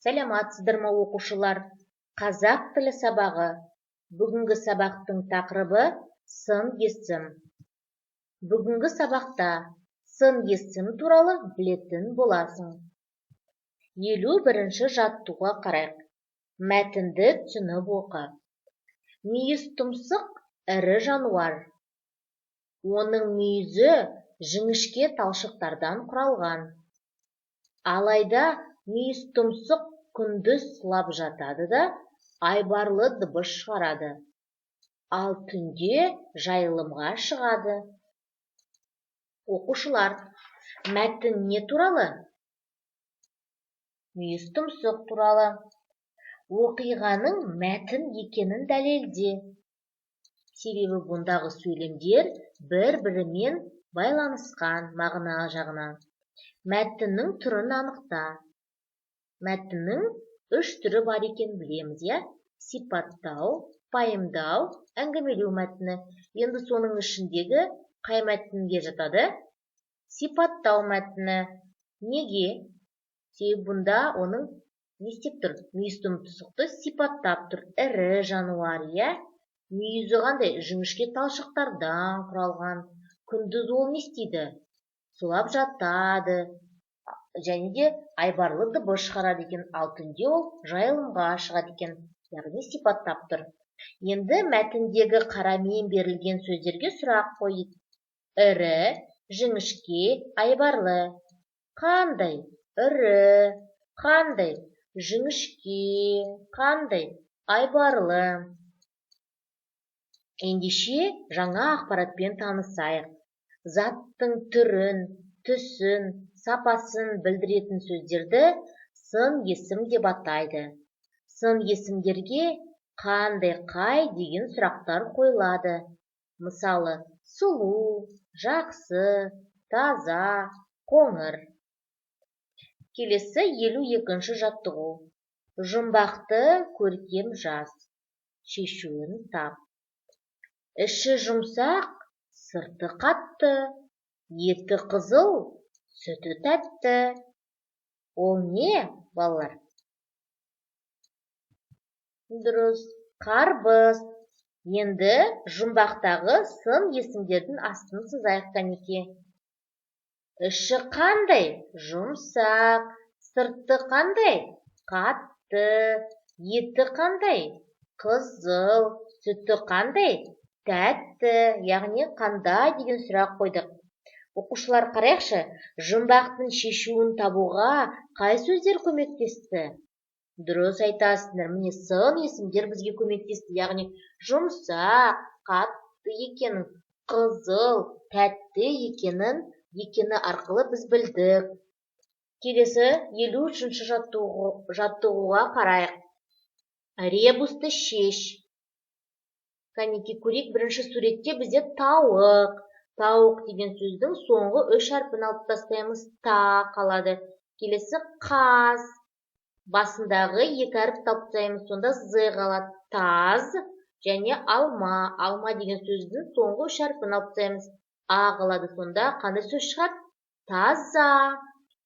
Сәлематсыздар ма оқушылар? Қазақ тілі сабағы. Бүгінгі сабақтың тақырыбы сын есім. Бүгінгі сабақта сын есім туралы білетін боласың. 51-ші жаттығуға қарайық. Мәтінді түсініп оқы. Мүйіз тұмсық ірі жануар. Оның мүйізі жіңішке талшықтардан құралған. Алайда мүйіз тұмсық күндіз сұлап жатады да айбарлы дыбыс шығарады. Ал түнде жайылымға шығады. Оқушылар, мәтін не туралы? Мүйіз тұмсық туралы. Оқиғаның мәтін екенін дәлелде. Себебі бұндағы сөйлемдер бір-бірімен байланысқан мағына жағынан. Мәтіннің түрін анықта. Мәтіннің 3 түрі бар екен білеміз, я? Сипаттау, пайымдау, әңгімелеу мәтіні. Енді соның ішіндегі қай мәтінге жатады? Сипаттау мәтіні. Неге? Себебі бұнда оның не істеп тұр? Мүйіз тұмсықты сипаттап тұр. Ірі жануар, я? Мүйізі қандай? Жіңішке талшықтардан құралған. Күндіз ол не істейді? Сұлап жатады. Және де айбарлы дыбыс шығарады екен. Ал түнде ол жайылымға шығады екен. Яғни сипаттап тұр. Енді мәтіндегі қарамен берілген сөздерге сұрақ қойып. Ірі, жіңішке, айбарлы. Қандай? Ірі. Қандай? Жіңішке. Қандай? Айбарлы. Ендеше жаңа ақпаратпен танысайық. Заттың түрін, түсін, сапасын білдіретін сөздерді сын есім деп атайды. Сын есімдерге қандай, қай деген сұрақтар қойылады. Мысалы, сұлу, жақсы, таза, қоңыр. Келесі 52-ші жаттығу. Жұмбақты көркем жаз. Шешуін тап. Іші жұмсақ, сырты қатты, еті қызыл, сүті тәтті. Ол не, балалар? Дұрыс, қарбыз. Енді жұмбақтағы сын есімдердің астын сызайық кәнеке. Іші қандай? Жұмсақ. Сырты қандай? Қатты. Еті қандай? Қызыл. Сүті қандай? Тәтті. Яғни қандай деген сұрақ қойдық. Оқушылар қарайықшы, жұмбақтың шешуін табуға қай сөздер көмектесті? Дұрыс айтасыңдар, міне сын есімдер бізге көмектесті. Яғни жұмсақ, қатты екенін, қызыл, тәтті екені арқылы біз білдік. Келесі 53-ші жаттығуға қарайық. Ребусты шеш. Кәнеке көрейік, бірінші суретте бізде тауық. Тауық деген сөздің соңғы 3 әрпін алып тастаймыз. Та қалады. Келесі қаз. Басындағы 2 әріп тастаймыз. Сонда з қалады. Таз және алма. Алма деген сөздің соңғы 3 әрпін алып тастаймыз. А қалады. Сонда қандай сөз шығады? Таза.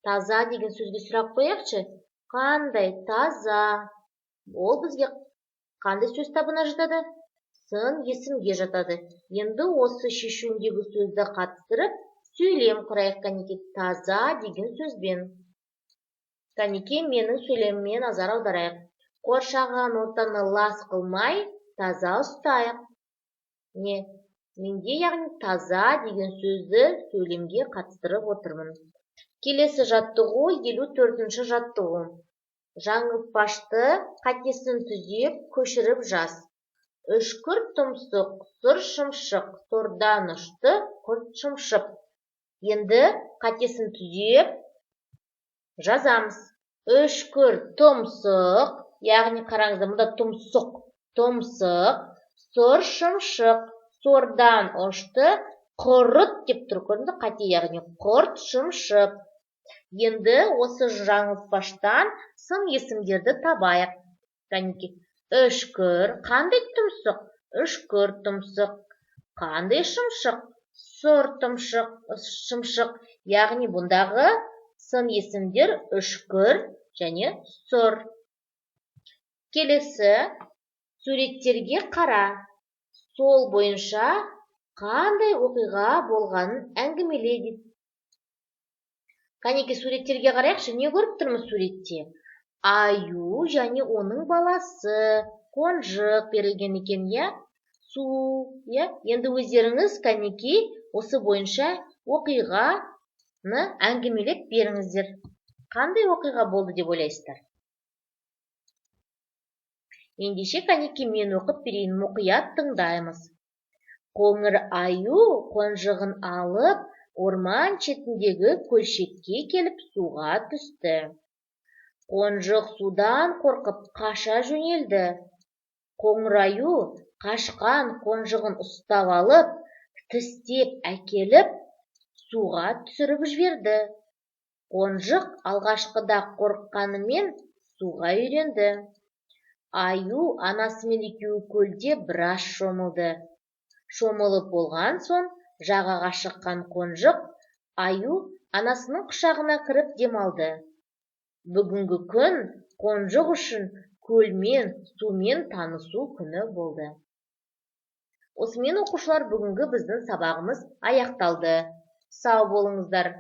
Таза деген сөзге сұрақ қояқшы. Қандай? Таза. Ол бізге қандай сөз табына жатады? Сын есімге жатады. Енді осы шешуіндегі сөзді қатыстырып, сөйлем құрайық кәнеке. Таза деген сөзбен. Кәнеке менің сөйлеміме назар аударайық. Қоршаған ортаны лас қылмай, таза ұстайық. Менде яғни таза деген сөзді сөйлемге қатыстырып отырмын. Келесі жаттығу 54-ші жаттығу. Жаңылтпашты қатесін түзеп, көшіріп жаз. Үшкір тұмсық, сұр шымшық, сордан ұшты, құрт шымшып. Енді қатесін түзеп жазамыз. Үшкір тұмсық, яғни қараңыздар, мұнда тұмсық, сұр шымшық, сордан ұшты, құрт деп тұр, көрдіңіз, қате, яғни құрт шымшып. Енді осы жаңылтпаштан сын есімдерді табайық. Кәнеке. Үшкір, қандай тұмсық? Үшкір тұмсық. Қандай шымшық? Сұр шымшық. Яғни бұндағы сын есімдер үшкір, және сұр. Келесі суреттерге қара. Сол бойынша қандай оқиға болғанын әңгімеле дейді. Кәнеки суреттерге қарайықшы, не көріп тұрмыз суретте? Аю және оның баласы қонжық берілген екен, я? Су, я? Енді өздеріңіз кәнеки осы бойынша оқиғаны әңгімелеп беріңіздер. Қандай оқиға болды деп ойлайсыздар? Ендеше кәнеки мен оқып берейін, мұқият тыңдаймыз. Қоңыр аю қонжығын алып, орман шетіндегі көлшекке келіп суға түсті. Қонжық судан қорқып қаша жөнелді. Қоңыр аю қашқан қонжығын ұстап алып, тістеп әкеліп, суға түсіріп жіберді. Қонжық алғашқыда қорыққанымен суға үйренді. Аю анасымен екеуі көлде біраз шомылды. Шомылып болған соң, жағаға шыққан қонжық, аю анасының құшағына кіріп демалды. Бүгінгі күн қонжық үшін көлмен, сумен танысу күні болды. Осымен оқушылар, бүгінгі біздің сабағымыз аяқталды. Сау болыңыздар.